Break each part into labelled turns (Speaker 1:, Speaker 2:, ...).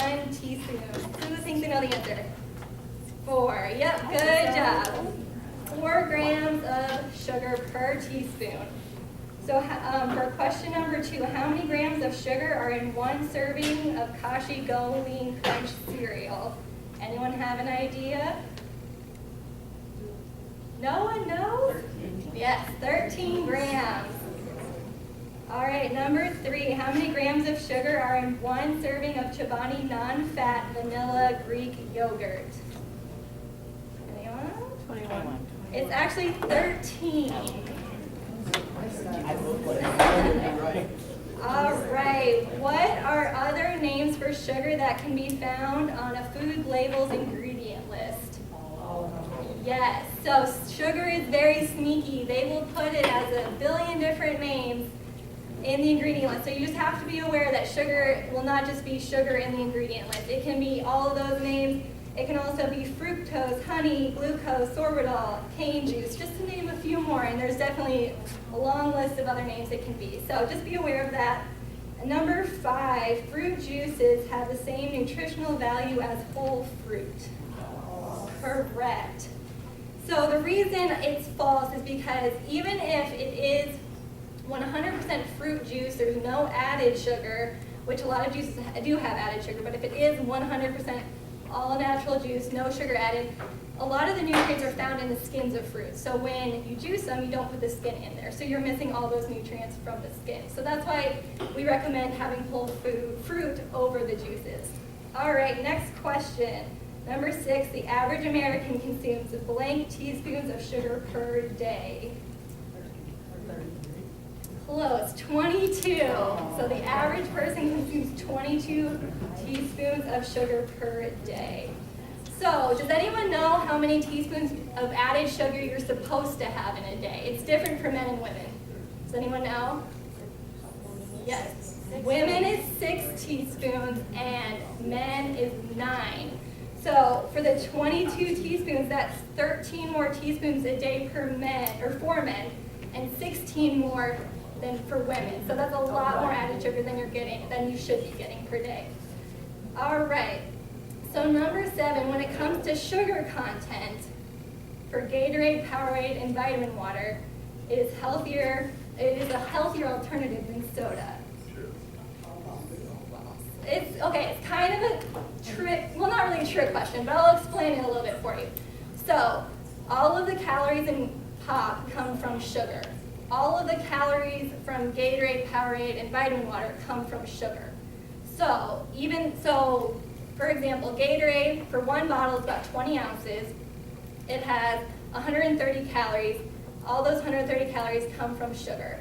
Speaker 1: 1 teaspoon. Who thinks they know the answer? 4. Yep, good job. 4 grams of sugar per teaspoon. So for question number 2, how many grams of sugar are in 1 serving of Kashi Go Lean Crunch cereal? Anyone have an idea? No one knows? Yes, 13 grams. All right, number 3, how many grams of sugar are in 1 serving of Chobani non-fat vanilla Greek yogurt? Anyone?
Speaker 2: 21.
Speaker 1: It's actually 13. All right, what are other names for sugar that can be found on a food label's ingredient list? Yes, so sugar is very sneaky. They will put it as a billion different names in the ingredient list. So you just have to be aware that sugar will not just be sugar in the ingredient list. It can be all of those names. It can also be fructose, honey, glucose, sorbitol, cane juice, just to name a few more. And there's definitely a long list of other names it can be. So just be aware of that. And number 5, fruit juices have the same nutritional value as whole fruit. Correct. So the reason it's false is because even if it is 100% fruit juice, there's no added sugar, which a lot of juices do have added sugar, but if it is 100% all natural juice, no sugar added, a lot of the nutrients are found in the skins of fruits. So when you juice them, you don't put the skin in there. So you're missing all those nutrients from the skin. So that's why we recommend having whole fruit over the juices. All right, next question. Number 6, the average American consumes blank teaspoons of sugar per day. Close, 22. So the average person consumes 22 teaspoons of sugar per day. So does anyone know how many teaspoons of added sugar you're supposed to have in a day? It's different for men and women. Does anyone know? Yes. Women is 6 teaspoons and men is 9. So for the 22 teaspoons, that's 13 more teaspoons a day for men, and 16 more than for women. So that's a lot more added sugar than you should be getting per day. All right. So number 7, when it comes to sugar content, for Gatorade, Powerade, and vitamin water, it is a healthier alternative than soda. It's kind of a trick, well, not really a trick question, but I'll explain it a little bit for you. So all of the calories in pop come from sugar. All of the calories from Gatorade, Powerade, and vitamin water come from sugar. So for example, Gatorade, for 1 bottle is about 20 ounces. It has 130 calories. All those 130 calories come from sugar.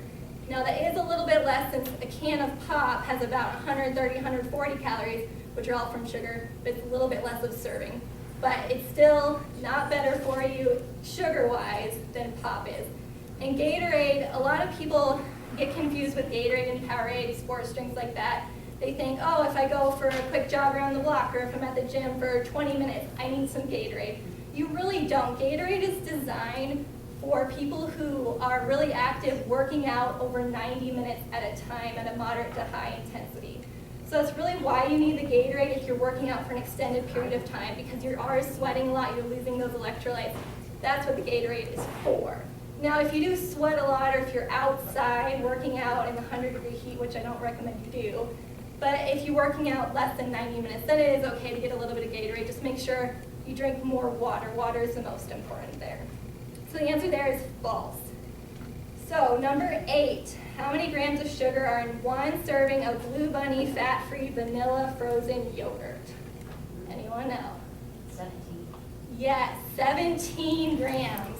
Speaker 1: Now that is a little bit less since a can of pop has about 130, 140 calories, which are all from sugar, but it's a little bit less of serving. But it's still not better for you sugar-wise than pop is. And Gatorade, a lot of people get confused with Gatorade and Powerade, sports drinks like that. They think, oh, if I go for a quick jog around the block or if I'm at the gym for 20 minutes, I need some Gatorade. You really don't. Gatorade is designed for people who are really active, working out over 90 minutes at a time at a moderate to high intensity. So that's really why you need the Gatorade if you're working out for an extended period of time, because you are sweating a lot, you're losing those electrolytes. That's what the Gatorade is for. Now, if you do sweat a lot, or if you're outside working out in the 100-degree heat, which I don't recommend you do, but if you're working out less than 90 minutes, then it is okay to get a little bit of Gatorade. Just make sure you drink more water. Water is the most important there. So the answer there is false. So number 8, how many grams of sugar are in 1 serving of Blue Bunny fat-free vanilla frozen yogurt? Anyone know?
Speaker 2: 17.
Speaker 1: Yes, 17 grams.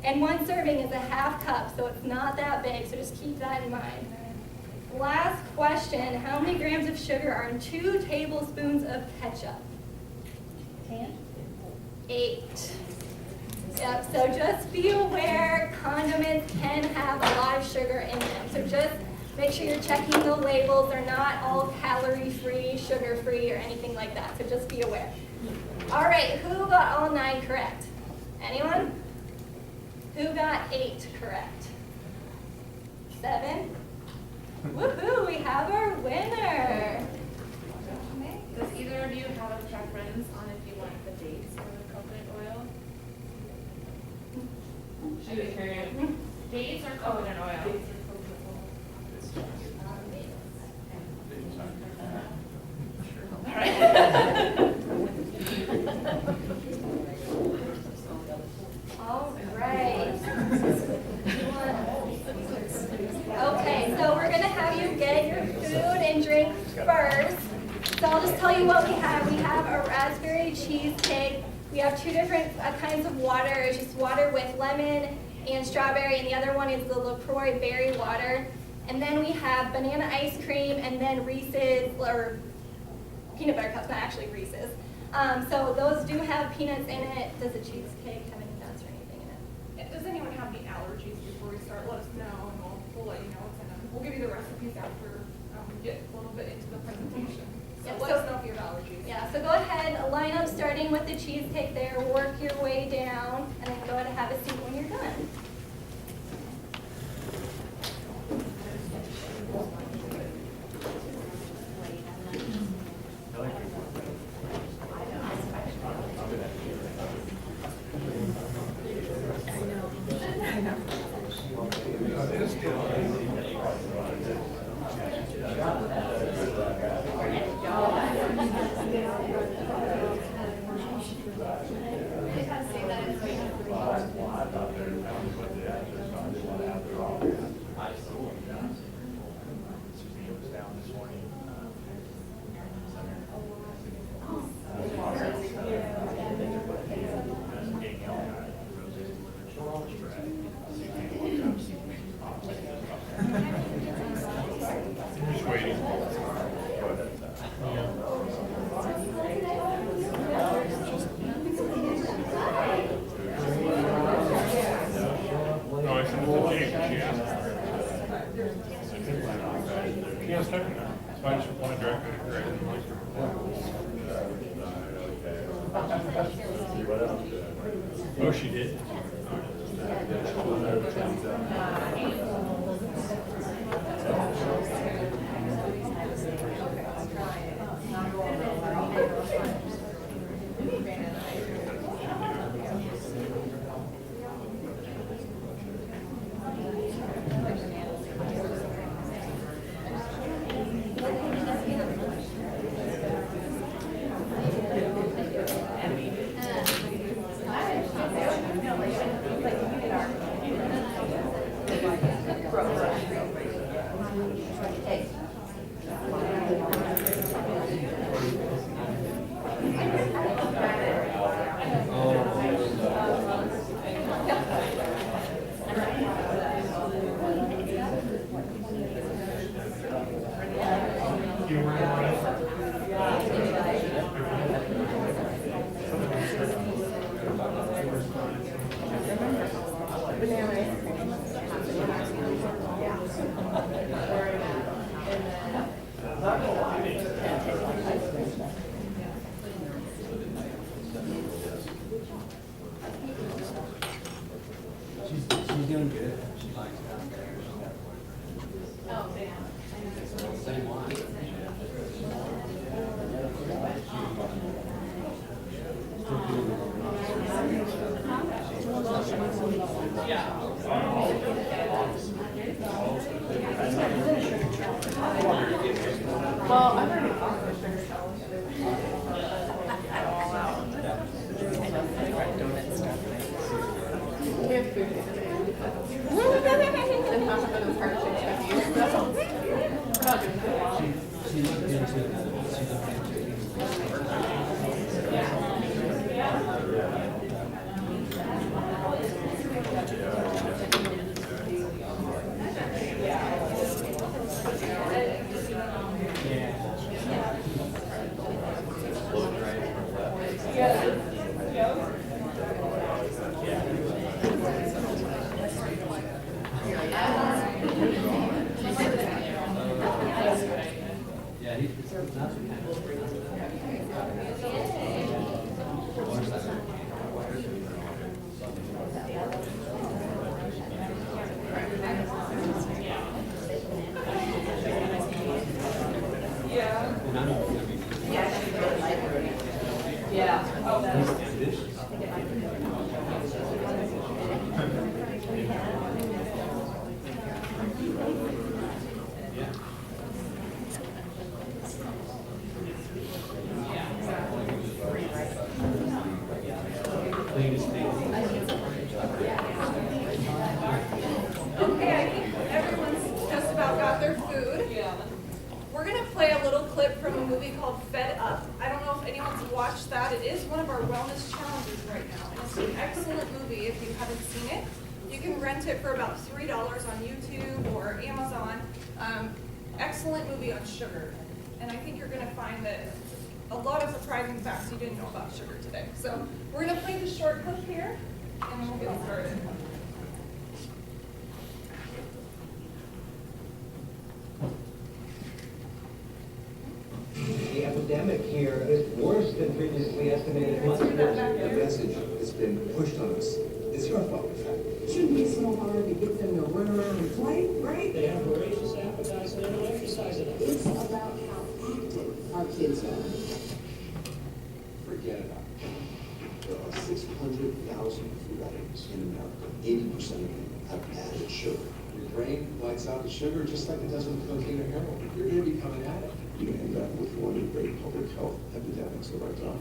Speaker 1: And 1 serving is a half cup, so it's not that big, so just keep that in mind. Last question, how many grams of sugar are in 2 tablespoons of ketchup?
Speaker 2: 10.
Speaker 1: 8. Yep, so just be aware condiments can have a lot of sugar in them. So just make sure you're checking the labels. They're not all calorie-free, sugar-free, or anything like that. So just be aware. All right, who got all 9 correct? Anyone? Who got 8 correct? 7? Woohoo, we have our winner.
Speaker 3: of you have a preference on if you want the dates or the coconut oil? Dates or coconut oil? All right.
Speaker 1: All right. Okay, so we're gonna have you get your food and drink first. So I'll just tell you what we have. We have a raspberry cheesecake. We have two different kinds of water. It's just water with lemon and strawberry, and the other one is the LaCroix berry water. And then we have banana ice cream, and then Reese's, or peanut butter cups, not actually Reese's. So those do have peanuts in it. Does the cheesecake have any nuts or anything in it?
Speaker 3: Does anyone have any allergies before we start? Let us know, and we'll let you know what's in them. We'll give you the recipes after we get a little bit into the presentation. So
Speaker 1: Yeah,
Speaker 3: let
Speaker 1: so-
Speaker 3: us know if you have allergies.
Speaker 1: Yeah, so go ahead, line up starting with the cheesecake there, work your way down, and then go ahead and have a seat when you're done.
Speaker 4: Just waiting. No, I said it's okay, because she asked. She asked second now, so I just wanted directly to correct the moisture. Oh, she did?
Speaker 5: She's doing good. She likes it downstairs. She's got work.
Speaker 3: Oh, damn.
Speaker 5: Same line.
Speaker 3: Well, I've already talked to Sugar We have food today. And half of it is hard to check you. We're not doing that.
Speaker 5: She looked into it. She looked into it.
Speaker 2: Yeah. Oh, that's.
Speaker 3: Okay, I think everyone's just about got their food.
Speaker 2: Yeah.
Speaker 3: We're gonna play a little clip from a movie called Fed Up. I don't know if anyone's watched that. It is one of our wellness challenges right now, and it's an excellent movie if you haven't seen it. You can rent it for about $3 on YouTube or Amazon. Excellent movie on sugar, and I think you're gonna find that a lot of surprising facts you didn't know about sugar today. So we're gonna play the short clip here, and then we'll get started.
Speaker 6: The epidemic here is worse than previously estimated.
Speaker 3: Let's do that back
Speaker 7: The
Speaker 3: there.
Speaker 7: message has been pushed on us. It's your fault.
Speaker 8: It shouldn't be so hard to get them to run around and play, right?
Speaker 9: They have voracious appetites and they don't exercise enough.
Speaker 8: It's about how active our kids are.
Speaker 7: Forget about it. There are 600,000 food items in America. 80% of them have added sugar. Your brain lights out the sugar just like it does with cocaine or heroin. You're going to become an addict. You end up with one of the great public health epidemics of our time.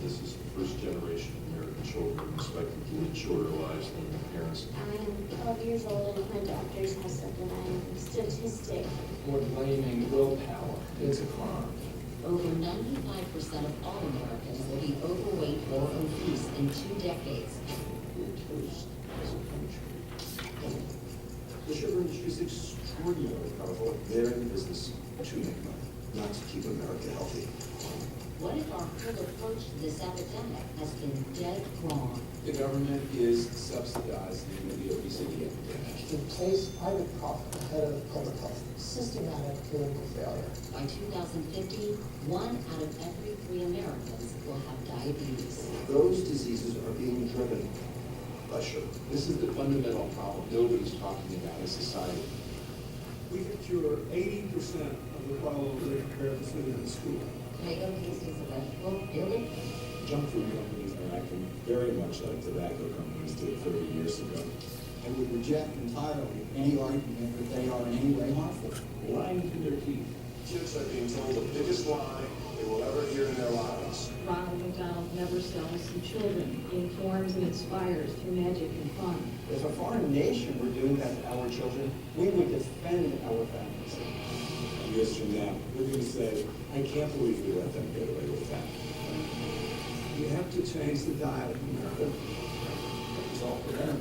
Speaker 10: This is the first generation of American children expected to live shorter lives than their parents.
Speaker 11: I'm 12 years old and my doctors have said that I'm statistic.
Speaker 7: We're blaming willpower. It's a crime.
Speaker 2: Over 95% of all Americans will be overweight or obese in 2 decades.
Speaker 7: We're toast as a country. The sugar industry is extraordinarily powerful. They're in the business to make money, not to keep America healthy.
Speaker 2: What if our whole approach to this epidemic has been dead wrong?
Speaker 7: The government is subsidizing the obesity epidemic.
Speaker 8: To place private profit ahead of public health. Systematic political failure.
Speaker 2: By 2050, 1 out of every 3 Americans will have diabetes.
Speaker 7: Those diseases are being driven by sugar. This is the fundamental problem nobody's talking about in society.
Speaker 9: We could cure 80% of the problems that are compared to food in the school.
Speaker 2: Tomato paste is a vegetable, really?
Speaker 7: Junk food companies are acting very much like tobacco companies did 30 years ago.
Speaker 8: And would reject entirely any argument that they are in any way harmful.
Speaker 9: Lying to their teeth.
Speaker 10: Kids are being told the biggest lie they will ever hear in their lives.
Speaker 12: Ronald McDonald never sells to children. He informs and inspires through magic and fun.
Speaker 6: If a foreign nation were doing that to our children, we would defend our families.
Speaker 7: Years from now, we're going to say, I can't believe we let them get away with that.
Speaker 9: We have to change the diet in America. That was all for them.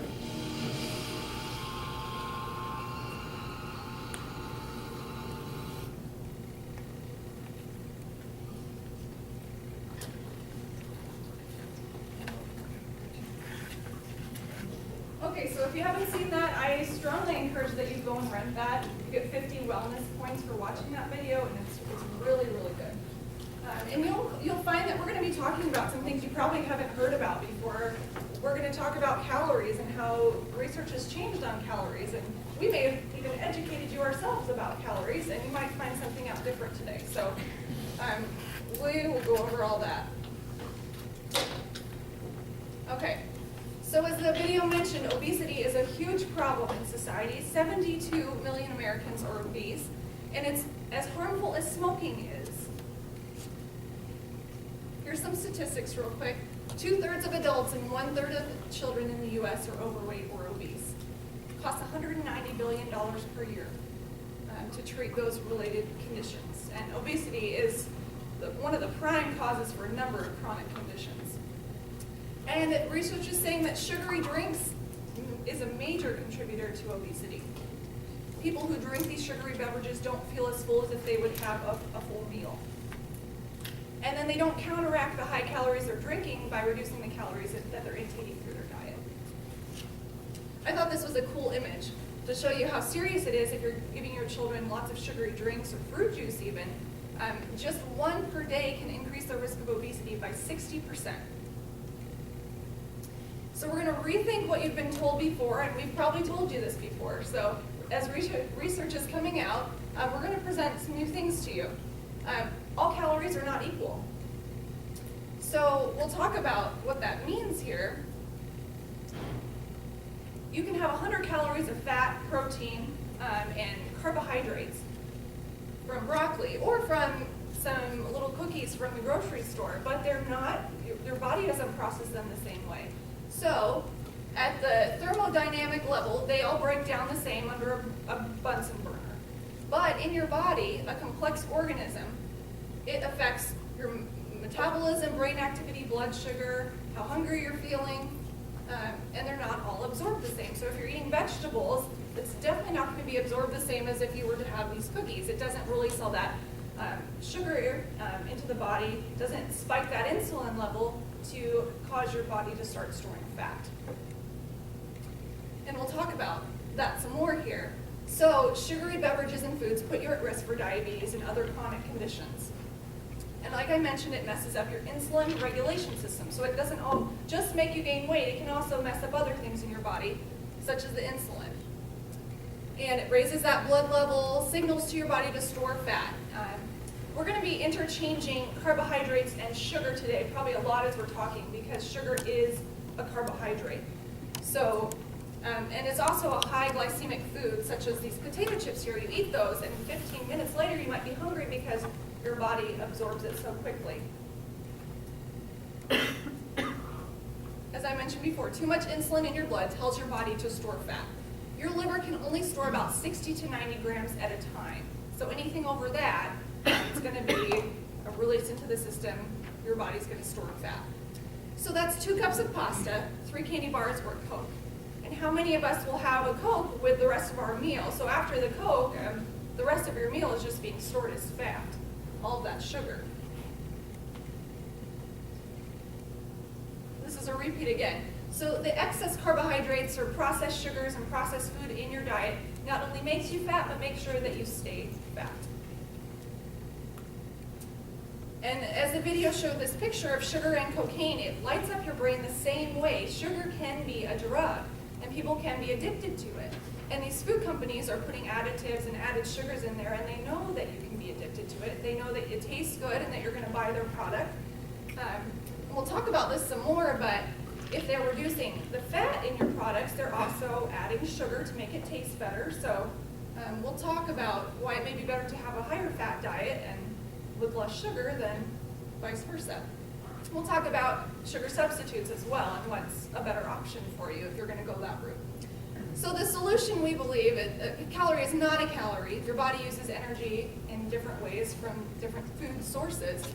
Speaker 3: Okay, so if you haven't seen that, I strongly encourage that you go and rent that. You get 50 wellness points for watching that video, and it's really, really good. And you'll find that we're going to be talking about some things you probably haven't heard about before. We're going to talk about calories and how research has changed on calories, and we may have even educated you ourselves about calories, and you might find something out different today. So we will go over all that. Okay. So as the video mentioned, obesity is a huge problem in society. 72 million Americans are obese, and it's as harmful as smoking is. Here's some statistics real quick. 2/3 of adults and 1/3 of children in the US are overweight or obese. It costs $190 billion per year to treat those related conditions. And obesity is one of the prime causes for a number of chronic conditions. And research is saying that sugary drinks is a major contributor to obesity. People who drink these sugary beverages don't feel as full as if they would have a full meal. And then they don't counteract the high calories they're drinking by reducing the calories that they're intaking through their diet. I thought this was a cool image to show you how serious it is if you're giving your children lots of sugary drinks or fruit juice even. Just 1 per day can increase the risk of obesity by 60%. So we're going to rethink what you've been told before, and we've probably told you this before. So as research is coming out, we're going to present some new things to you. All calories are not equal. So we'll talk about what that means here. You can have 100 calories of fat, protein, and carbohydrates from broccoli or from some little cookies from the grocery store, but they're not, your body doesn't process them the same way. So at the thermodynamic level, they all break down the same under a Bunsen burner. But in your body, a complex organism, it affects your metabolism, brain activity, blood sugar, how hungry you're feeling, and they're not all absorbed the same. So if you're eating vegetables, it's definitely not going to be absorbed the same as if you were to have these cookies. It doesn't release all that sugar into the body, doesn't spike that insulin level to cause your body to start storing fat. And we'll talk about that some more here. So sugary beverages and foods put you at risk for diabetes and other chronic conditions. And like I mentioned, it messes up your insulin regulation system. So it doesn't all just make you gain weight, it can also mess up other things in your body, such as the insulin. And it raises that blood level, signals to your body to store fat. We're going to be interchanging carbohydrates and sugar today, probably a lot as we're talking, because sugar is a carbohydrate. So, and it's also a high glycemic food, such as these potato chips here. You eat those, and 15 minutes later you might be hungry because your body absorbs it so quickly. As I mentioned before, too much insulin in your blood tells your body to store fat. Your liver can only store about 60 to 90 grams at a time. So anything over that, it's going to be released into the system. Your body's going to store fat. So that's 2 cups of pasta, 3 candy bars, or Coke. And how many of us will have a Coke with the rest of our meal? So after the Coke, the rest of your meal is just being stored as fat, all of that sugar. This is a repeat again. So the excess carbohydrates or processed sugars and processed food in your diet not only makes you fat, but makes sure that you stay fat. And as the video showed this picture of sugar and cocaine, it lights up your brain the same way. Sugar can be a drug, and people can be addicted to it. And these food companies are putting additives and added sugars in there, and they know that you can be addicted to it. They know that it tastes good and that you're going to buy their product. We'll talk about this some more, but if they're reducing the fat in your products, they're also adding sugar to make it taste better. So we'll talk about why it may be better to have a higher fat diet and with less sugar than vice versa. We'll talk about sugar substitutes as well and what's a better option for you if you're going to go that route. So the solution, we believe, a calorie is not a calorie. Your body uses energy in different ways from different food sources.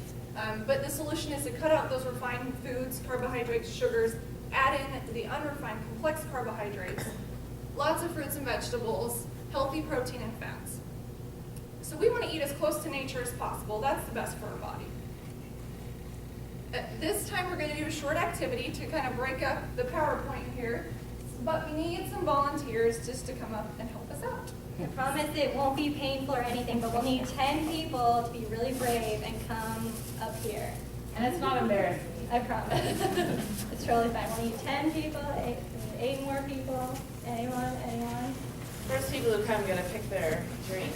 Speaker 3: But the solution is to cut out those refined foods, carbohydrates, sugars, add in the unrefined complex carbohydrates, lots of fruits and vegetables, healthy protein and fats. So we want to eat as close to nature as possible. That's the best for our body. At this time, we're going to do a short activity to kind of break up the PowerPoint here. But we need some volunteers just to come up and help us out.
Speaker 1: I promise it won't be painful or anything, but we'll need 10 people to be really brave and come up here.
Speaker 13: And it's not embarrassing.
Speaker 1: I promise. It's totally fine. We'll need 10 people, 8 more people. Anyone?
Speaker 13: First people who come gonna pick their drink.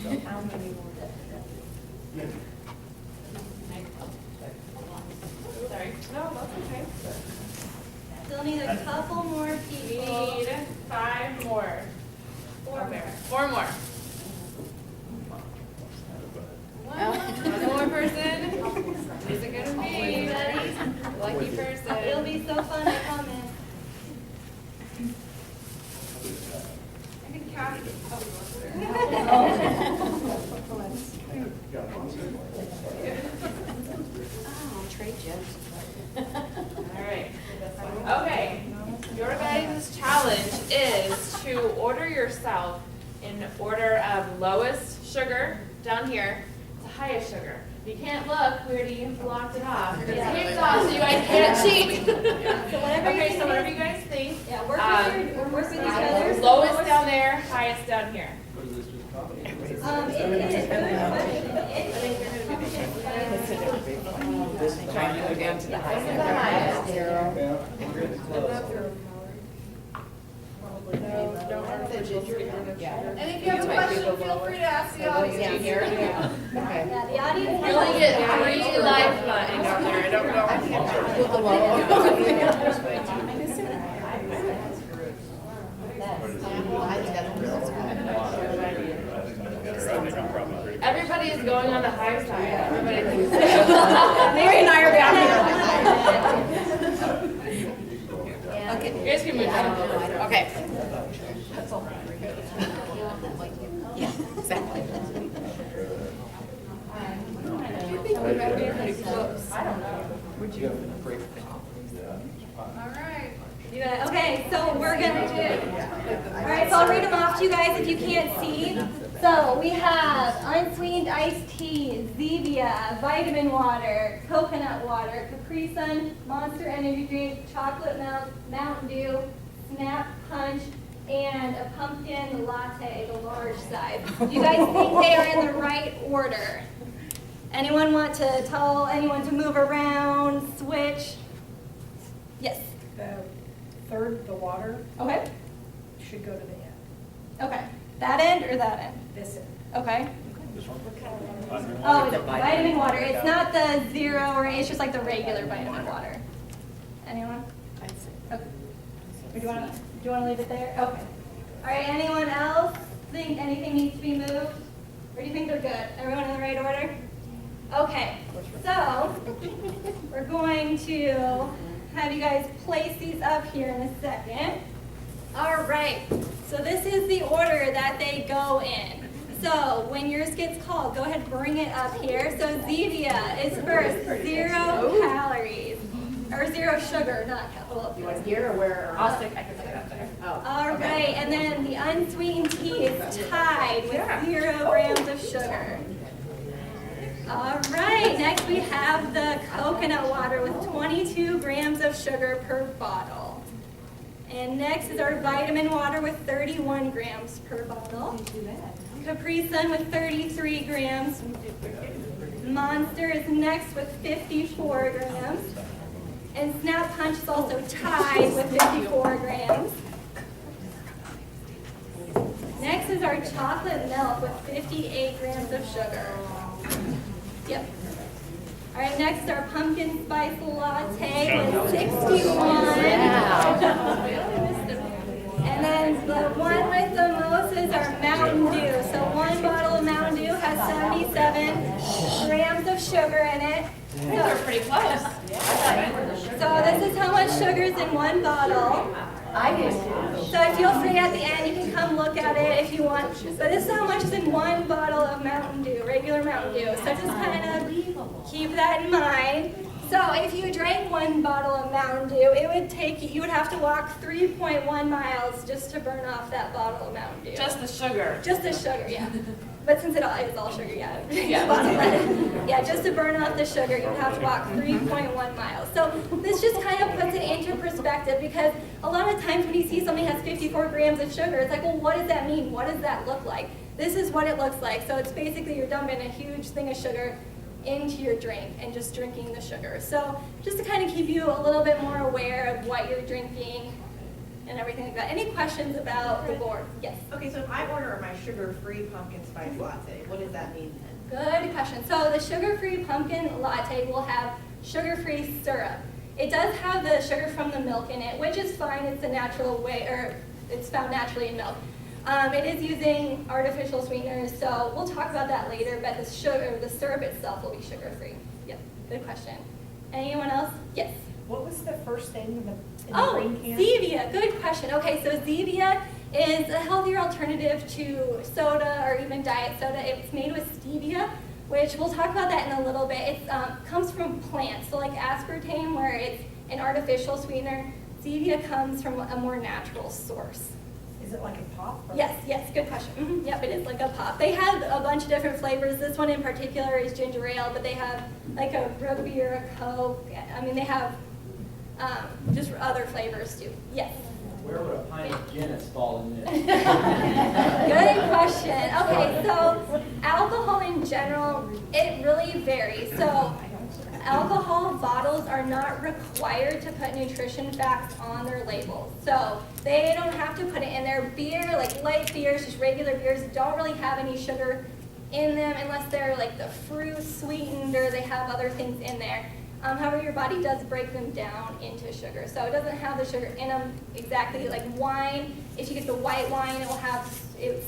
Speaker 4: Okay.
Speaker 13: How many more? Sorry. No, that's okay.
Speaker 1: Still need a couple more
Speaker 13: We
Speaker 1: people.
Speaker 13: need 5 more.
Speaker 1: 4 more.
Speaker 13: 4 more. One more person. Who's it gonna be? Lucky person.
Speaker 1: It'll be so fun, I promise.
Speaker 3: I think Kathy.
Speaker 2: Oh, trade jokes.
Speaker 13: All right. Okay. Your guys' challenge is to order yourself in order of lowest sugar down here to highest sugar. You can't look, we already blocked it off. It's kicked off, so you guys can't cheat. Okay, so whatever you guys think.
Speaker 1: Yeah, work with each other.
Speaker 13: Lowest down there, highest down here.
Speaker 5: What is this, just coffee?
Speaker 1: It is a good question.
Speaker 13: Trying to go down to the highest.
Speaker 5: Yeah, we're getting close.
Speaker 13: don't artificial sweetener of sugar.
Speaker 3: And if you have a question, feel free to ask the audience.
Speaker 1: Yeah, the audience.
Speaker 13: You only get 3 lifelines out there, I don't know. Everybody is going on the high side. Everybody thinks.
Speaker 1: Mary and I are down here.
Speaker 13: Okay. You guys can move on.
Speaker 14: Okay. Yeah, exactly.
Speaker 3: All right.
Speaker 1: You got it. Okay, so we're gonna do. All right, so I'll read them off to you guys if you can't see. So we have unsweetened iced tea, Zevia, vitamin water, coconut water, Capri Sun, Monster Energy drink, chocolate Mountain Dew, Snap Punch, and a pumpkin latte, the large size. Do you guys think they are in the right order? Anyone want to tell anyone to move around, switch? Yes.
Speaker 15: The third, the water,
Speaker 1: Okay.
Speaker 15: should go to the end.
Speaker 1: Okay. That end or that end?
Speaker 15: This end.
Speaker 1: Okay.
Speaker 4: This one?
Speaker 1: Oh, it's vitamin water. It's not the zero, or it's just like the regular vitamin water. Anyone? Okay. Or do you want to leave it there? Okay. All right. Anyone else think anything needs to be moved, or do you think they're good? Everyone in the right order? Okay. So we're going to have you guys place these up here in a second. All right. So this is the order that they go in. So when yours gets called, go ahead and bring it up here. So Zevia is first, 0 calories. Or 0 sugar, not calories.
Speaker 14: You want here or where?
Speaker 13: I'll stick, I can stick it up there.
Speaker 14: Oh.
Speaker 1: All right, and then the unsweetened tea is tied with 0 grams of sugar. All right, next we have the coconut water with 22 grams of sugar per bottle. And next is our vitamin water with 31 grams per bottle. Capri Sun with 33 grams. Monster is next with 54 grams. And Snap Punch is also tied with 54 grams. Next is our chocolate milk with 58 grams of sugar. Yep. All right, next our pumpkin spice latte with 61. And then the one with the most is our Mountain Dew. So one bottle of Mountain Dew has 77 grams of sugar in it.
Speaker 13: They're pretty close.
Speaker 1: So this is how much sugar is in one bottle.
Speaker 14: I do.
Speaker 1: So feel free at the end, you can come look at it if you want. But this is how much is in one bottle of Mountain Dew, regular Mountain Dew. So just kind of keep that in mind. So if you drank one bottle of Mountain Dew, it would take you would have to walk 3.1 miles just to burn off that bottle of Mountain Dew.
Speaker 13: Just the sugar.
Speaker 1: Just the sugar, yeah. But since it's all sugar, yeah.
Speaker 13: Yeah.
Speaker 1: Yeah, just to burn off the sugar, you would have to walk 3.1 miles. So this just kind of puts it into perspective, because a lot of times when you see something has 54 grams of sugar, it's like, well, what does that mean? What does that look like? This is what it looks like. So it's basically you're dumping a huge thing of sugar into your drink and just drinking the sugar. So just to kind of keep you a little bit more aware of what you're drinking and everything like that. Any questions about the board? Yes.
Speaker 14: Okay, so if I order my sugar-free pumpkin spice latte, what does that mean then?
Speaker 1: Good question. So the sugar-free pumpkin latte will have sugar-free syrup. It does have the sugar from the milk in it, which is fine. It's a natural way, or it's found naturally in milk. It is using artificial sweeteners, so we'll talk about that later, but the syrup itself will be sugar-free. Yep, good question. Anyone else? Yes.
Speaker 15: What was the first thing in the green can?
Speaker 1: Zevia, good question. Okay, so Zevia is a healthier alternative to soda or even diet soda. It's made with stevia, which we'll talk about that in a little bit. It comes from plants, so like aspartame, where it's an artificial sweetener. Zevia comes from a more natural source.
Speaker 15: Is it like a pop?
Speaker 1: Yes, good question. Mm-hmm. Yep, it is like a pop. They have a bunch of different flavors. This one in particular is ginger ale, but they have like a root beer, a Coke. I mean, they have just other flavors too. Yes.
Speaker 5: Where would a pint of Guinness fall in this?
Speaker 1: Good question. Okay, so alcohol in general, it really varies. So alcohol bottles are not required to put nutrition facts on their labels. So they don't have to put it in their beer, like light beers, just regular beers, don't really have any sugar in them unless they're like the fruit sweetened or they have other things in there. However, your body does break them down into sugar. So it doesn't have the sugar in them exactly like wine. If you get the white wine, it will have,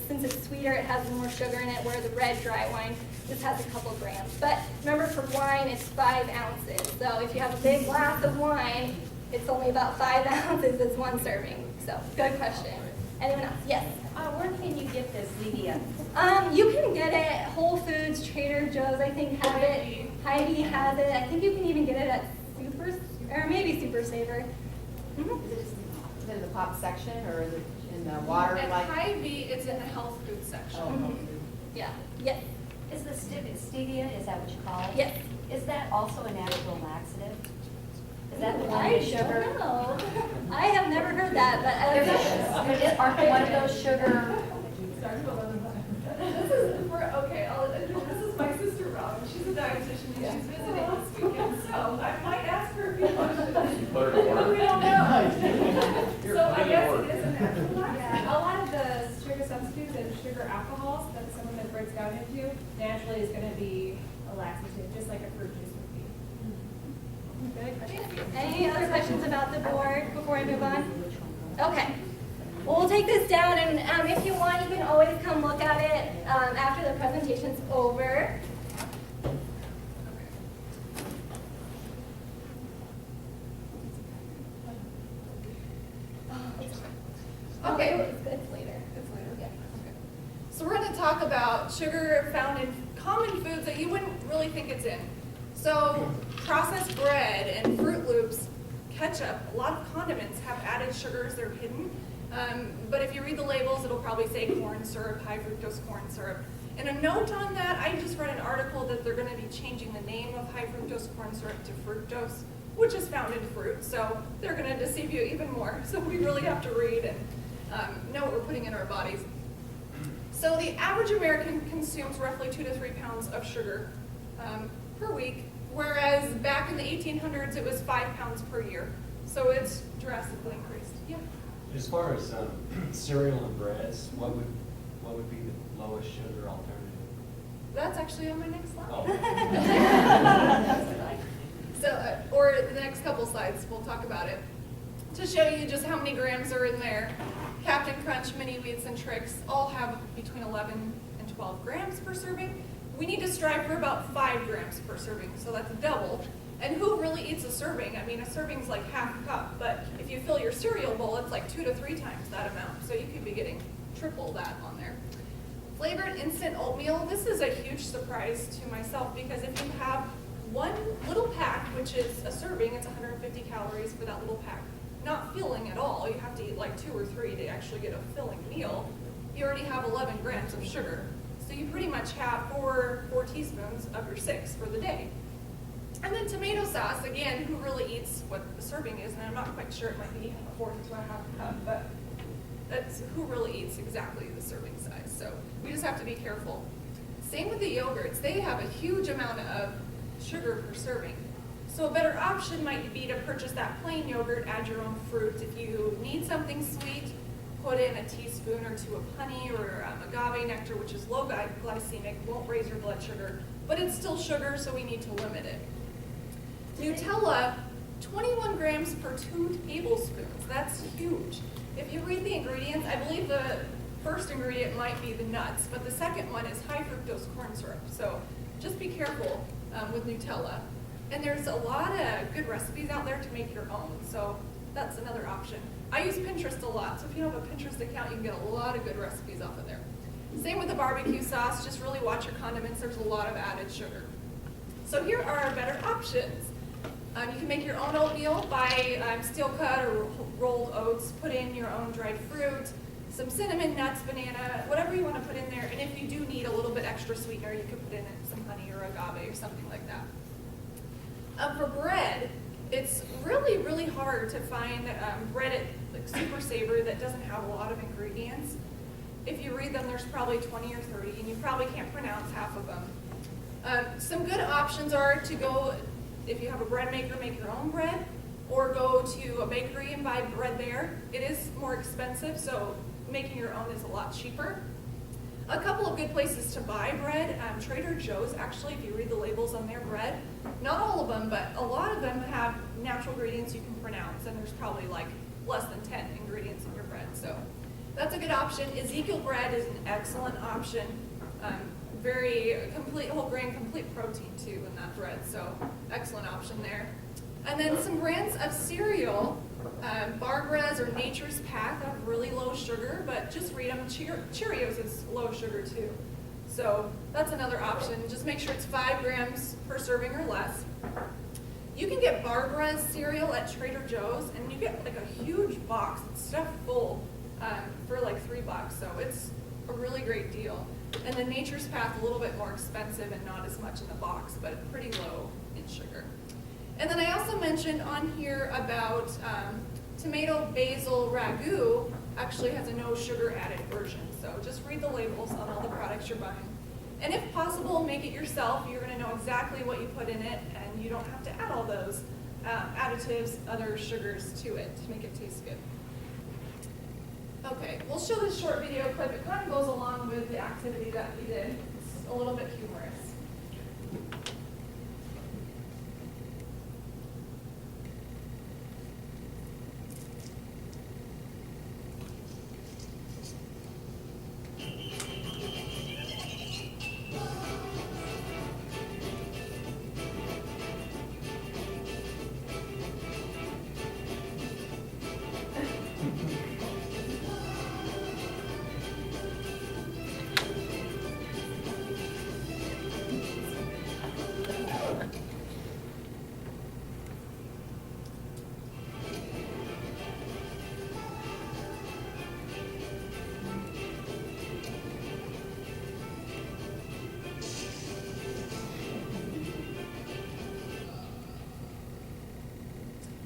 Speaker 1: since it's sweeter, it has more sugar in it, where the red dry wine just has a couple grams. But remember, for wine, it's 5 ounces. So if you have a big glass of wine, it's only about 5 ounces. It's 1 serving. So good question. Anyone else? Yes?
Speaker 15: Where can you get this Zevia?
Speaker 1: You can get it Whole Foods, Trader Joe's, I think, have it. Heidi has it. I think you can even get it at Super Saver. Mm-hmm.
Speaker 14: Is it in the pop section or is it in the water?
Speaker 3: At
Speaker 14: like?
Speaker 3: Hy-Vee, it's in the health food section.
Speaker 14: Oh,
Speaker 1: Yeah. Yes.
Speaker 15: Is the stevia, is that what you call it?
Speaker 1: Yes.
Speaker 15: Is that also a natural laxative? Is that the one
Speaker 1: I
Speaker 15: with sugar?
Speaker 1: don't know. I have never heard that, but
Speaker 15: Aren't one of those sugar?
Speaker 3: This is my sister Robin. She's a dietitian and she's visiting this weekend, so I might ask her a few questions.
Speaker 4: Put her to work.
Speaker 3: We don't know.
Speaker 4: You're
Speaker 3: So I
Speaker 4: putting
Speaker 3: guess
Speaker 4: work.
Speaker 3: it is a natural
Speaker 16: Yeah, a lot of the sugar substitutes and sugar alcohols that someone that breaks down into naturally is going to be a laxative, just like a fruit juice would be.
Speaker 1: Good. Any other questions about the board before I move on? Okay. Well, we'll take this down, and if you want, you can always come look at it after the presentation's over.
Speaker 3: Okay.
Speaker 1: It's later.
Speaker 3: It's later.
Speaker 1: Yeah.
Speaker 3: So we're going to talk about sugar found in common foods that you wouldn't really think it's in. So processed bread and Fruit Loops, ketchup, a lot of condiments have added sugars. They're hidden. But if you read the labels, it'll probably say corn syrup, high fructose corn syrup. And a note on that, I just read an article that they're going to be changing the name of high fructose corn syrup to fructose, which is found in fruit. So they're going to deceive you even more. So we really have to read and know what we're putting in our bodies. So the average American consumes roughly 2 to 3 pounds of sugar per week, whereas back in the 1800s it was 5 pounds per year. So it's drastically increased. Yeah.
Speaker 5: As far as cereal and breads, what would be the lowest sugar alternative?
Speaker 3: That's actually on my next slide.
Speaker 5: Oh.
Speaker 3: So, or the next couple slides, we'll talk about it. To show you just how many grams are in there, Captain Crunch, Mini Wheats, and Trix all have between 11 and 12 grams per serving. We need to strive for about 5 grams per serving, so that's double. And who really eats a serving? I mean, a serving's like half a cup, but if you fill your cereal bowl, it's like 2 to 3 times that amount. So you could be getting triple that on there. Flavored instant oatmeal, this is a huge surprise to myself because if you have one little pack, which is a serving, it's 150 calories for that little pack. Not filling at all, you have to eat like 2 or 3 to actually get a filling meal. You already have 11 grams of sugar. So you pretty much have 4 teaspoons of your 6 for the day. And then tomato sauce, again, who really eats what the serving is, and I'm not quite sure, it might be 1/4 to 1/2 cup, but that's who really eats exactly the serving size. So we just have to be careful. Same with the yogurts. They have a huge amount of sugar per serving. So a better option might be to purchase that plain yogurt, add your own fruit. If you need something sweet, put in a teaspoon or 2 of honey or agave nectar, which is low glycemic, won't raise your blood sugar, but it's still sugar, so we need to limit it. Nutella, 21 grams per 2 tablespoons. That's huge. If you read the ingredients, I believe the first ingredient might be the nuts, but the second one is high fructose corn syrup. So just be careful with Nutella. And there's a lot of good recipes out there to make your own, so that's another option. I use Pinterest a lot, so if you have a Pinterest account, you can get a lot of good recipes off of there. Same with the barbecue sauce, just really watch your condiments. There's a lot of added sugar. So here are our better options. You can make your own oatmeal, buy steel cut or rolled oats, put in your own dried fruit, some cinnamon, nuts, banana, whatever you want to put in there. And if you do need a little bit extra sweetener, you could put in some honey or agave or something like that. For bread, it's really, really hard to find bread at like Super Saver that doesn't have a lot of ingredients. If you read them, there's probably 20 or 30, and you probably can't pronounce half of them. Some good options are to go if you have a bread maker, make your own bread, or go to a bakery and buy bread there. It is more expensive, so making your own is a lot cheaper. A couple of good places to buy bread, Trader Joe's actually, if you read the labels on their bread, not all of them, but a lot of them have natural ingredients you can pronounce, and there's probably like less than 10 ingredients in your bread, so that's a good option. Ezekiel bread is an excellent option. Very complete whole grain, complete protein too in that bread, so excellent option there. And then some brands of cereal, Barbara's or Nature's Path have really low sugar, but just read them. Cheerios is low sugar too. So that's another option. Just make sure it's 5 grams per serving or less. You can get Barbara's cereal at Trader Joe's, and you get like a huge box. It's stuffed full for like $3, so it's a really great deal. And then Nature's Path, a little bit more expensive and not as much in the box, but pretty low in sugar. And then I also mentioned on here about tomato basil ragu actually has a no sugar added version. So just read the labels on all the products you're buying. And if possible, make it yourself. You're going to know exactly what you put in it, and you don't have to add all those additives, other sugars to it to make it taste good. Okay, we'll show this short video clip. It kind of goes along with the activity that we did. It's a little bit humorous.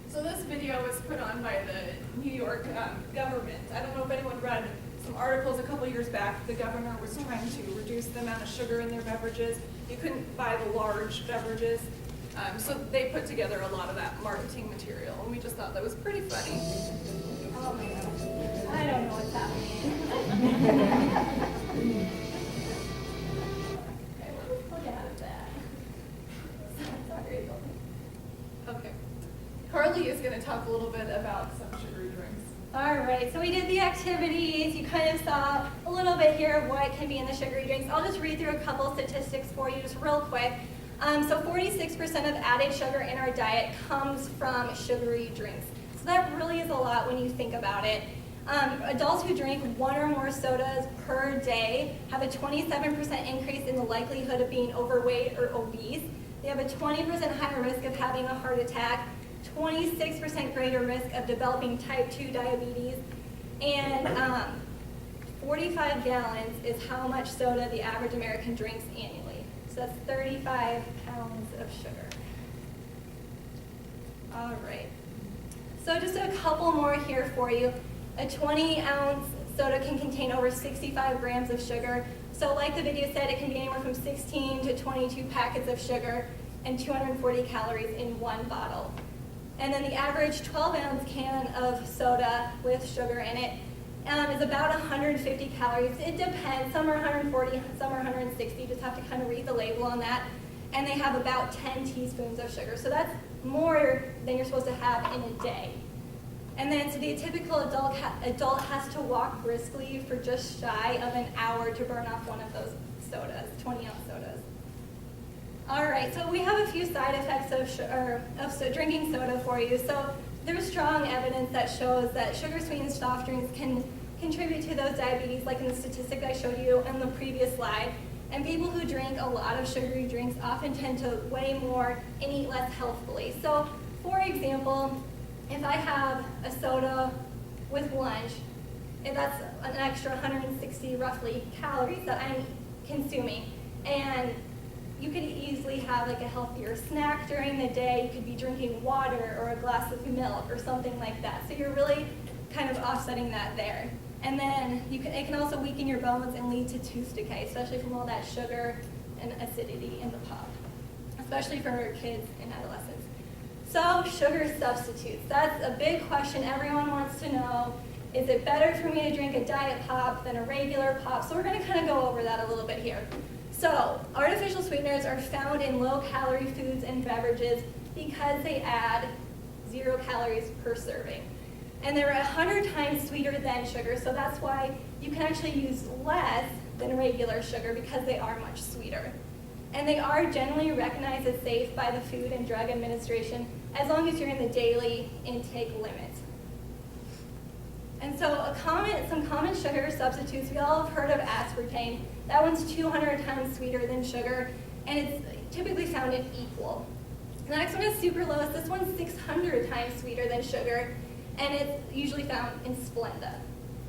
Speaker 3: So this video was put on by the New York government. I don't know if anyone read some articles a couple years back. The governor was trying to reduce the amount of sugar in their beverages. You couldn't buy the large beverages. So they put together a lot of that marketing material, and we just thought that was pretty funny.
Speaker 1: Oh my gosh, I don't know what's happening. Okay, let's look out of that. Sorry. Okay. Carly is going to talk a little bit about some sugary drinks. All right, so we did the activities. You kind of saw a little bit here of what can be in the sugary drinks. I'll just read through a couple statistics for you just real quick. So 46% of added sugar in our diet comes from sugary drinks. So that really is a lot when you think about it. Adults who drink 1 or more sodas per day have a 27% increase in the likelihood of being overweight or obese. They have a 20% higher risk of having a heart attack, 26% greater risk of developing type 2 diabetes, and 45 gallons is how much soda the average American drinks annually. So that's 35 pounds of sugar. All right. So just a couple more here for you. A 20-ounce soda can contain over 65 grams of sugar. So like the video said, it can be anywhere from 16 to 22 packets of sugar and 240 calories in one bottle. And then the average 12-ounce can of soda with sugar in it is about 150 calories. It depends. Some are 140, some are 160. Just have to kind of read the label on that. And they have about 10 teaspoons of sugar. So that's more than you're supposed to have in a day. And then, so the typical adult has to walk briskly for just shy of an hour to burn off one of those sodas, 20-ounce sodas. All right, so we have a few side effects of drinking soda for you. So there's strong evidence that shows that sugar-sweetened soft drinks can contribute to those diabetes, like in the statistic I showed you on the previous slide. And people who drink a lot of sugary drinks often tend to weigh more and eat less healthfully. So, for example, if I have a soda with lunch, and that's an extra 160 roughly calories that I'm consuming, and you could easily have like a healthier snack during the day. You could be drinking water or a glass of milk or something like that. So you're really kind of offsetting that there. And then it can also weaken your bones and lead to tooth decay, especially from all that sugar and acidity in the pop, especially for kids and adolescents. So sugar substitutes, that's a big question everyone wants to know. Is it better for me to drink a diet pop than a regular pop? So we're gonna kind of go over that a little bit here. So artificial sweeteners are found in low-calorie foods and beverages because they add 0 calories per serving. And they're 100 times sweeter than sugar, so that's why you can actually use less than regular sugar because they are much sweeter. And they are generally recognized as safe by the Food and Drug Administration as long as you're in the daily intake limit. And so some common sugar substitutes, we all have heard of aspartame. That one's 200 times sweeter than sugar, and it's typically found in equal. The next one is sucralose. This one's 600 times sweeter than sugar, and it's usually found in Splenda.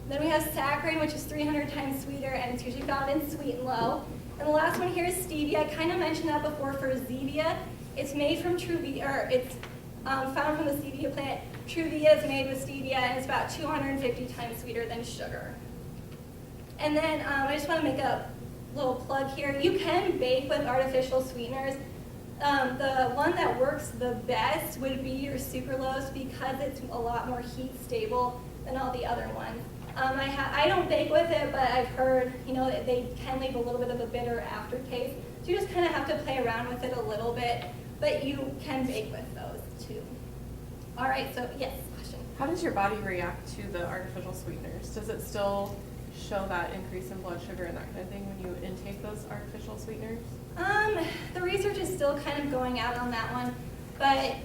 Speaker 1: Then we have saccharin, which is 300 times sweeter, and it's usually found in Sweet and Low. And the last one here is stevia. I kind of mentioned that before for Zevia. It's made from Truvia, or it's found from the stevia plant. Truvia is made with stevia, and it's about 250 times sweeter than sugar. And then I just want to make a little plug here. You can bake with artificial sweeteners. The one that works the best would be your sucralose because it's a lot more heat stable than all the other ones. I don't bake with it, but I've heard, that they can leave a little bit of a bitter aftertaste. So you just kind of have to play around with it a little bit, but you can bake with those too. All right, so yes, question.
Speaker 17: How does your body react to the artificial sweeteners? Does it still show that increase in blood sugar and that kind of thing when you intake those artificial sweeteners?
Speaker 1: The research is still kind of going out on that one, but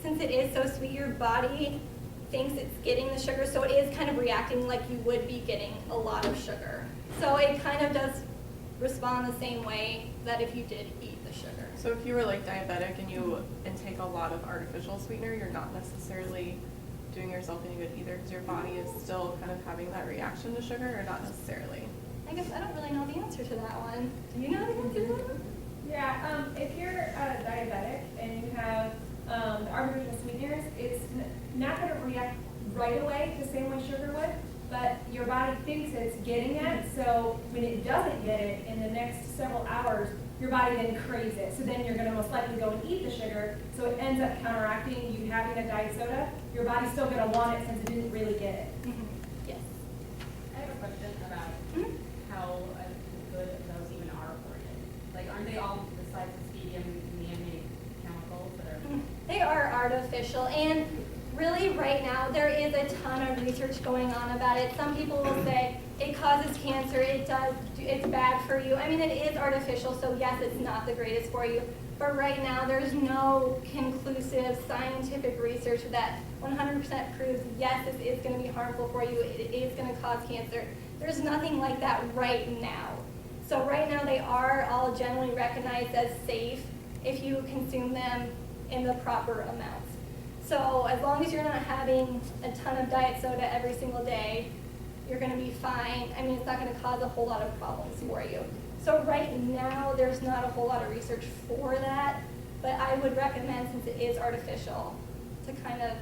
Speaker 1: since it is so sweet, your body thinks it's getting the sugar, so it is kind of reacting like you would be getting a lot of sugar. So it kind of does respond the same way that if you did eat the sugar.
Speaker 17: So if you were like diabetic and you intake a lot of artificial sweetener, you're not necessarily doing yourself any good either because your body is still kind of having that reaction to sugar, or not necessarily?
Speaker 1: I guess I don't really know the answer to that one. Do you know the answer to that one?
Speaker 16: Yeah, if you're diabetic and you have the artificial sweeteners, it's not going to react right away the same way sugar would, but your body thinks it's getting it, so when it doesn't get it in the next several hours, your body then craves it. So then you're going to most likely go and eat the sugar, so it ends up counteracting you having a diet soda. Your body's still going to want it since it didn't really get it.
Speaker 1: Yes.
Speaker 18: I have a question about how good those even are for you. Like, aren't they all, besides the stevia and man-made chemicals that are?
Speaker 1: They are artificial, and really right now there is a ton of research going on about it. Some people will say it causes cancer, it's bad for you. I mean, it is artificial, so yes, it's not the greatest for you. But right now there's no conclusive scientific research that 100% proves yes, this is going to be harmful for you, it is going to cause cancer. There's nothing like that right now. So right now they are all generally recognized as safe if you consume them in the proper amounts. So as long as you're not having a ton of diet soda every single day, you're going to be fine. I mean, it's not going to cause a whole lot of problems for you. So right now, there's not a whole lot of research for that, but I would recommend, since it is artificial, to kind of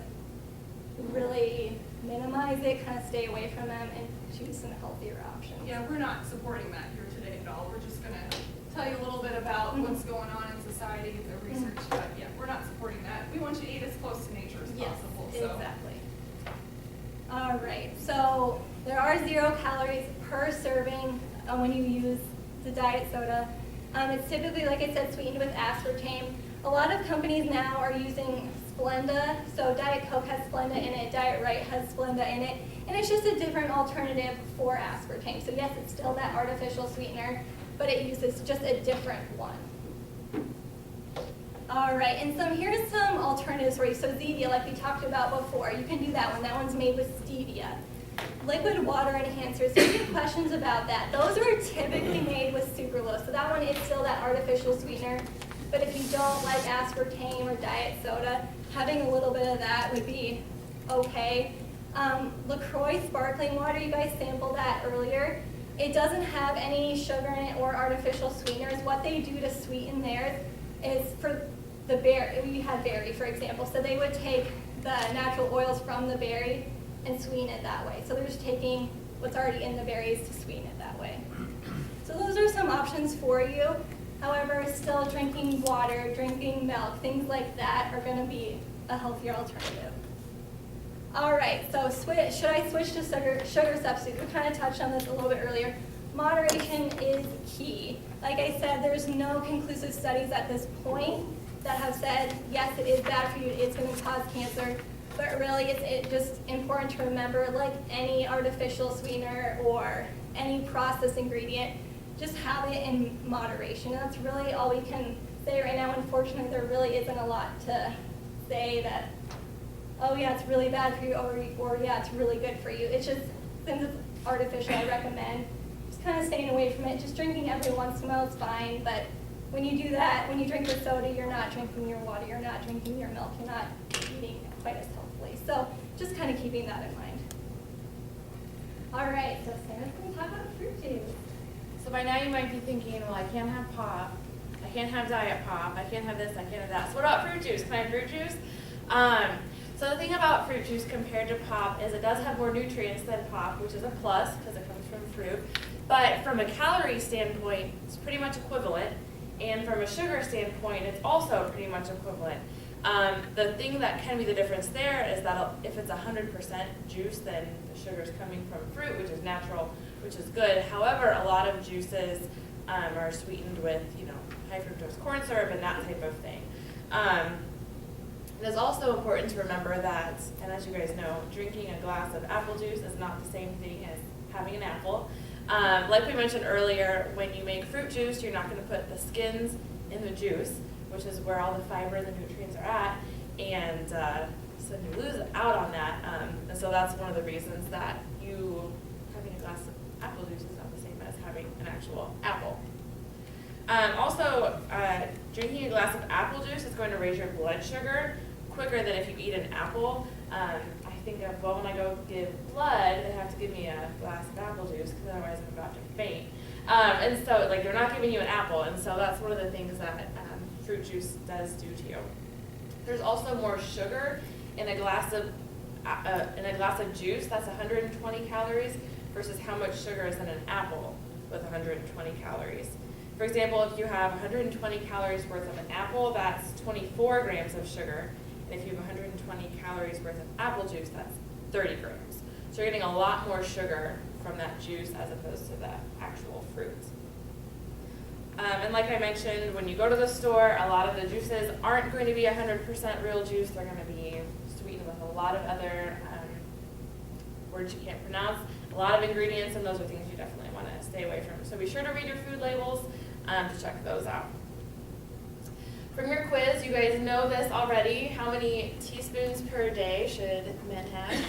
Speaker 1: really minimize it, kind of stay away from them, and choose some healthier options.
Speaker 3: Yeah, we're not supporting that here today at all. We're just gonna tell you a little bit about what's going on in society, the research, but yeah, we're not supporting that. We want you to eat as close to nature as possible. So.
Speaker 1: Exactly. All right, so there are 0 calories per serving when you use the diet soda. It's typically, like I said, sweetened with aspartame. A lot of companies now are using Splenda, so Diet Coke has Splenda in it, Diet Right has Splenda in it, and it's just a different alternative for aspartame. So yes, it's still that artificial sweetener, but it uses just a different one. All right, and here's some alternatives for you. So Zevia, like we talked about before, you can do that one. That one's made with stevia. Liquid water enhancers, so you get questions about that. Those are typically made with sucralose, so that one is still that artificial sweetener. But if you don't like aspartame or diet soda, having a little bit of that would be okay. LaCroix sparkling water, you guys sampled that earlier. It doesn't have any sugar in it or artificial sweeteners. What they do to sweeten theirs is for the berry, we had berry, for example, so they would take the natural oils from the berry and sweeten it that way. So they're just taking what's already in the berries to sweeten it that way. So those are some options for you. However, still drinking water, drinking milk, things like that are gonna be a healthier alternative. All right, so should I switch to sugar substitutes? We kind of touched on this a little bit earlier. Moderation is key. Like I said, there's no conclusive studies at this point that have said, yes, it is bad for you, it's going to cause cancer, but really it's just important to remember, like any artificial sweetener or any processed ingredient, just have it in moderation. That's really all we can say right now. Unfortunately, there really isn't a lot to say that, oh yeah, it's really bad for you, or yeah, it's really good for you. It's just, since it's artificial, I recommend just kind of staying away from it. Just drinking every once in a while is fine, but when you do that, when you drink your soda, you're not drinking your water, you're not drinking your milk, you're not eating quite as healthily. So just kind of keeping that in mind. All right, so Sarah's going to talk about fruit juice.
Speaker 13: So by now you might be thinking, well, I can't have pop, I can't have diet pop, I can't have this, I can't have that. So what about fruit juice? Can I have fruit juice? So the thing about fruit juice compared to pop is it does have more nutrients than pop, which is a plus because it comes from fruit. But from a calorie standpoint, it's pretty much equivalent. And from a sugar standpoint, it's also pretty much equivalent. The thing that can be the difference there is that if it's 100% juice, then the sugar is coming from fruit, which is natural, which is good. However, a lot of juices are sweetened with, high fructose corn syrup and that type of thing. It is also important to remember that, and as you guys know, drinking a glass of apple juice is not the same thing as having an apple. Like we mentioned earlier, when you make fruit juice, you're not going to put the skins in the juice, which is where all the fiber and the nutrients are at, and so you lose out on that. And so that's one of the reasons that having a glass of apple juice is not the same as having an actual apple. Also, drinking a glass of apple juice is going to raise your blood sugar quicker than if you eat an apple. I think of, well, when I go give blood, they have to give me a glass of apple juice because otherwise I'm about to faint. And so, they're not giving you an apple, and so that's one of the things that fruit juice does do to you. There's also more sugar in a glass of juice. That's 120 calories versus how much sugar is in an apple with 120 calories. For example, if you have 120 calories worth of an apple, that's 24 grams of sugar. And if you have 120 calories worth of apple juice, that's 30 grams. So you're getting a lot more sugar from that juice as opposed to the actual fruit. And like I mentioned, when you go to the store, a lot of the juices aren't going to be 100% real juice. They're going to be sweetened with a lot of other words you can't pronounce, a lot of ingredients, and those are things you definitely want to stay away from. So be sure to read your food labels to check those out. From your quiz, you guys know this already. How many teaspoons per day should men have?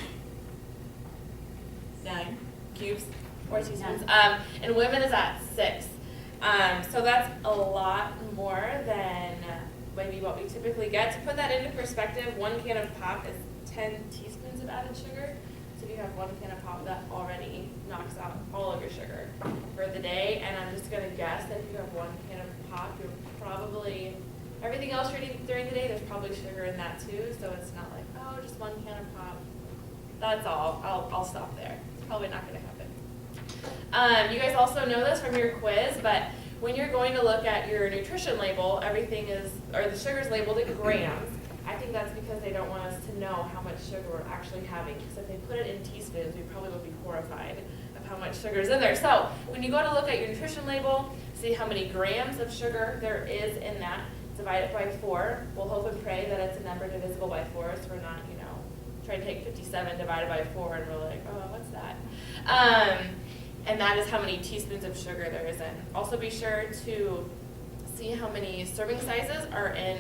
Speaker 13: 9 cubes or teaspoons. And women is at 6. So that's a lot more than maybe what we typically get. To put that into perspective, 1 can of pop is 10 teaspoons of added sugar. So if you have 1 can of pop, that already knocks out all of your sugar for the day. And I'm just going to guess that if you have 1 can of pop, you're probably, everything else you're eating during the day, there's probably sugar in that too. So it's not like, oh, just 1 can of pop. That's all. I'll stop there. It's probably not going to happen. You guys also know this from your quiz, but when you're going to look at your nutrition label, everything is, or the sugar's labeled in grams. I think that's because they don't want us to know how much sugar we're actually having. Because if they put it in teaspoons, we probably would be horrified of how much sugar is in there. So when you go to look at your nutrition label, see how many grams of sugar there is in that, divide it by 4. We'll hope and pray that it's a number divisible by 4, so we're not, trying to take 57 divided by 4 and we're like, oh, what's that? And that is how many teaspoons of sugar there is in. Also be sure to see how many serving sizes are in,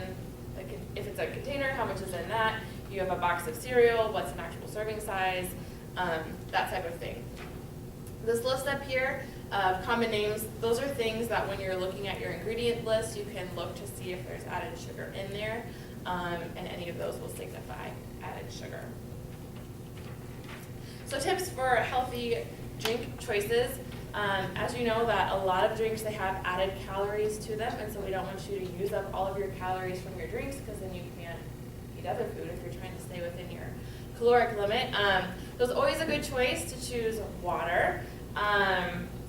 Speaker 13: if it's a container, how much is in that. If you have a box of cereal, what's an actual serving size, that type of thing. This list up here of common names, those are things that when you're looking at your ingredient list, you can look to see if there's added sugar in there, and any of those will signify added sugar. So tips for healthy drink choices. As you know that a lot of drinks, they have added calories to them, and so we don't want you to use up all of your calories from your drinks because then you can't eat other food if you're trying to stay within your caloric limit. So it's always a good choice to choose water.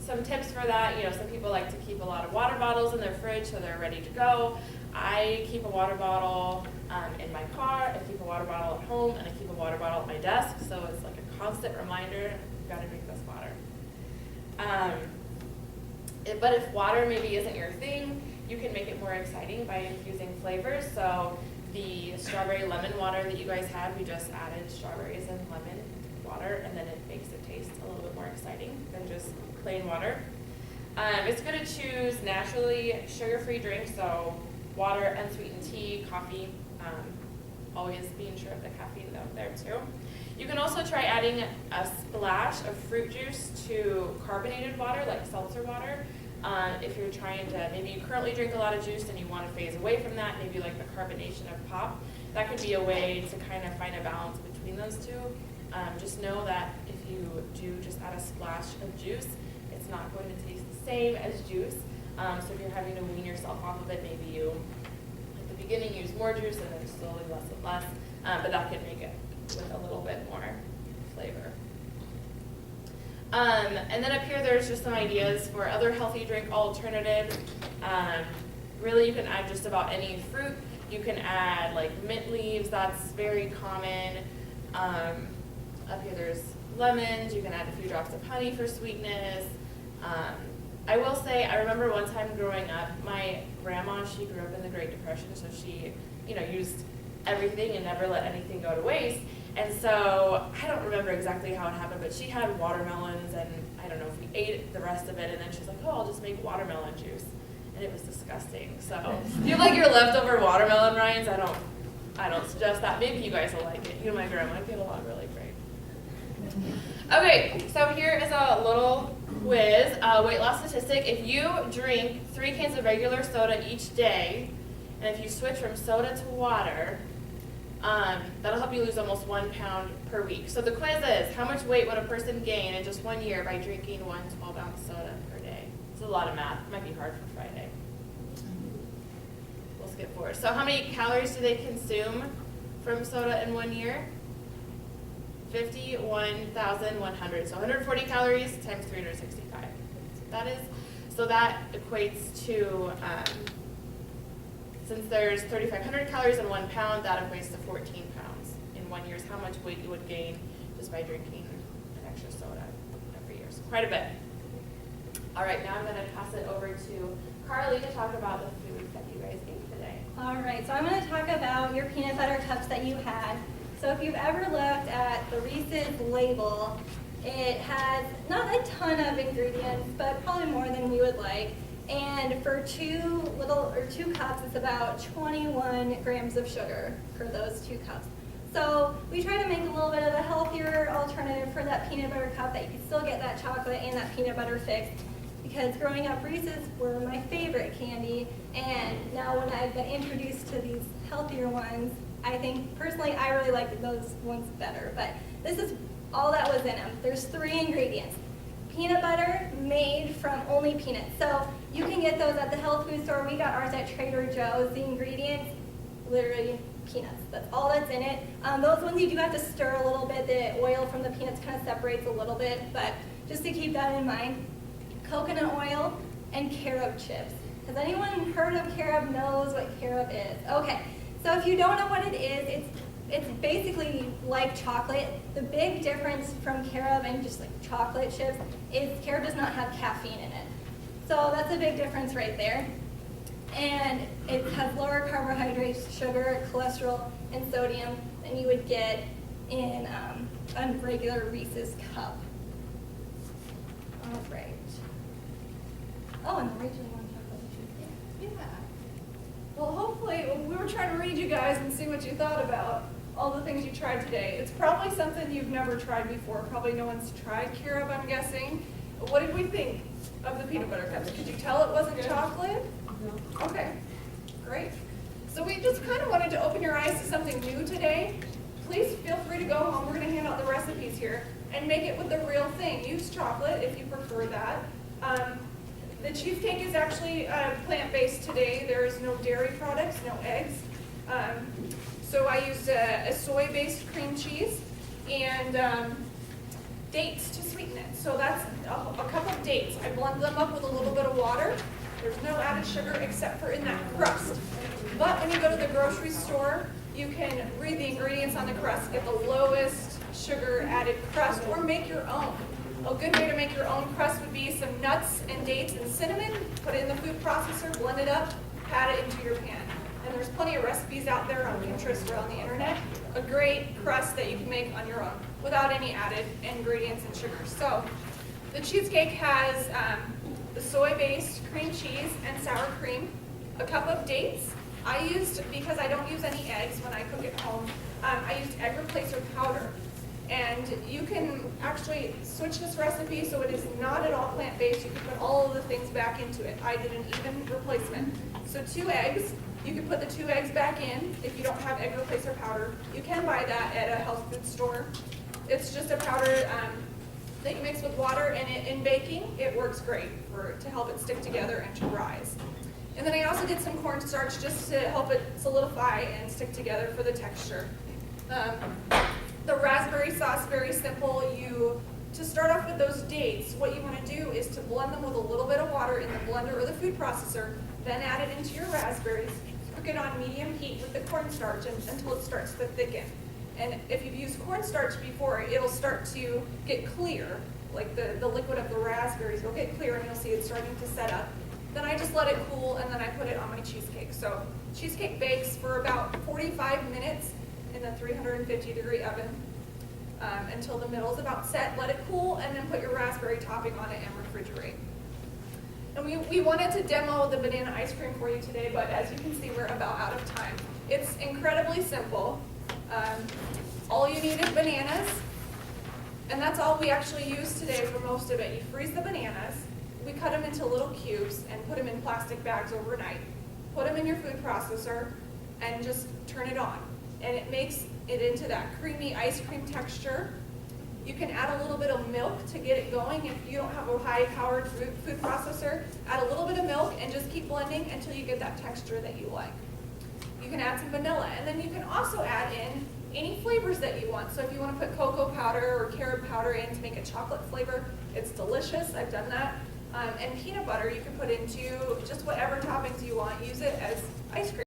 Speaker 13: some tips for that, some people like to keep a lot of water bottles in their fridge so they're ready to go. I keep a water bottle in my car, I keep a water bottle at home, and I keep a water bottle at my desk, so it's like a constant reminder, you've got to drink this water. But if water maybe isn't your thing, you can make it more exciting by infusing flavors. So the strawberry lemon water that you guys had, we just added strawberries and lemon water, and then it makes it taste a little bit more exciting than just plain water. It's good to choose naturally sugar-free drinks, so water, unsweetened tea, coffee, always being sure of the caffeine out there too. You can also try adding a splash of fruit juice to carbonated water, like seltzer water. If you're trying to, maybe you currently drink a lot of juice and you want to phase away from that, maybe like the carbonation of pop, that could be a way to kind of find a balance between those two. Just know that if you do just add a splash of juice, it's not going to taste the same as juice. So if you're having to wean yourself off of it, maybe you, at the beginning, use more juice and then slowly less and less, but that can make it with a little bit more flavor. And then up here, there's just some ideas for other healthy drink alternatives. Really, you can add just about any fruit. You can add like mint leaves, that's very common. Up here, there's lemons. You can add a few drops of honey for sweetness. I will say, I remember one time growing up, my grandma, she grew up in the Great Depression, so she, used everything and never let anything go to waste. And so, I don't remember exactly how it happened, but she had watermelons, and I don't know if we ate the rest of it, and then she's like, oh, I'll just make watermelon juice. And it was disgusting. So, if you have like your leftover watermelon rinds, I don't suggest that. Maybe you guys will like it. My grandma get along really great. Okay, so here is a little quiz, weight loss statistic. If you drink 3 cans of regular soda each day, and if you switch from soda to water, that'll help you lose almost 1 pound per week. So the quiz is, how much weight would a person gain in just 1 year by drinking 1 12-ounce soda per day? It's a lot of math. It might be hard for Friday. We'll skip forward. So how many calories do they consume from soda in 1 year? 51,100. So 140 calories times 365. That is. So that equates to, since there's 3,500 calories in 1 pound, that equates to 14 pounds in 1 year. Is how much weight you would gain just by drinking an extra soda every year. So quite a bit. All right, now I'm going to pass it over to Carly to talk about the food that you guys ate today.
Speaker 1: All right, so I'm going to talk about your peanut butter cups that you had. So if you've ever looked at the Reese's label, it has not a ton of ingredients, but probably more than we would like. And for 2 cups, it's about 21 grams of sugar for those 2 cups. So we try to make a little bit of a healthier alternative for that peanut butter cup that you can still get that chocolate and that peanut butter fix. Because growing up, Reese's were my favorite candy, and now when I've been introduced to these healthier ones, I think, personally, I really like those ones better. But this is all that was in them. There's 3 ingredients. Peanut butter made from only peanuts. So you can get those at the health food store. We got ours at Trader Joe's. The ingredients, literally peanuts. That's all that's in it. Those ones you do have to stir a little bit. The oil from the peanuts kind of separates a little bit, but just to keep that in mind. Coconut oil and carob chips. Has anyone heard of carob, knows what carob is? Okay, so if you don't know what it is, it's basically like chocolate. The big difference from carob and just like chocolate chips is carob does not have caffeine in it. So that's a big difference right there. And it has lower carbohydrates, sugar, cholesterol, and sodium than you would get in a regular Reese's cup. All right. Oh, and the Rachel one chocolate chip.
Speaker 3: Yeah. Well, hopefully, we were trying to read you guys and see what you thought about all the things you tried today. It's probably something you've never tried before. Probably no one's tried carob, I'm guessing. What did we think of the peanut butter cups? Could you tell it wasn't chocolate? No. Okay, great. So we just kind of wanted to open your eyes to something new today. Please feel free to go home. We're going to hand out the recipes here and make it with the real thing. Use chocolate if you prefer that. The cheesecake is actually plant-based today. There is no dairy products, no eggs. So I used a soy-based cream cheese and dates to sweeten it. So that's a cup of dates. I blend them up with a little bit of water. There's no added sugar except for in that crust. But when you go to the grocery store, you can read the ingredients on the crust, get the lowest sugar added crust, or make your own. A good way to make your own crust would be some nuts and dates and cinnamon, put it in the food processor, blend it up, add it into your pan. And there's plenty of recipes out there on Pinterest or on the internet, a great crust that you can make on your own without any added ingredients and sugar. So the cheesecake has the soy-based cream cheese and sour cream, a cup of dates. I used, because I don't use any eggs when I cook at home, I used egg replacer powder. And you can actually switch this recipe so it is not at all plant-based. You can put all of the things back into it. I did an even replacement. So 2 eggs, you can put the 2 eggs back in if you don't have egg replacer powder. You can buy that at a health food store. It's just a powder that you mix with water, and in baking, it works great to help it stick together and to rise. And then I also did some cornstarch just to help it solidify and stick together for the texture. The raspberry sauce, very simple. To start off with those dates, what you want to do is to blend them with a little bit of water in the blender or the food processor, then add it into your raspberries, cook it on medium heat with the cornstarch until it starts to thicken. And if you've used cornstarch before, it'll start to get clear, like the liquid of the raspberries will get clear and you'll see it starting to set up. Then I just let it cool and then I put it on my cheesecake. So cheesecake bakes for about 45 minutes in the 350-degree oven until the middle is about set. Let it cool and then put your raspberry topping on it and refrigerate. And we wanted to demo the banana ice cream for you today, but as you can see, we're about out of time. It's incredibly simple. All you need is bananas, and that's all we actually use today for most of it. You freeze the bananas, we cut them into little cubes and put them in plastic bags overnight. Put them in your food processor and just turn it on. And it makes it into that creamy ice cream texture. You can add a little bit of milk to get it going. If you don't have a high-powered food processor, add a little bit of milk and just keep blending until you get that texture that you like. You can add some vanilla, and then you can also add in any flavors that you want. So if you want to put cocoa powder or carob powder in to make a chocolate flavor, it's delicious. I've done that. And peanut butter you can put into just whatever toppings you want. Use it as ice cream.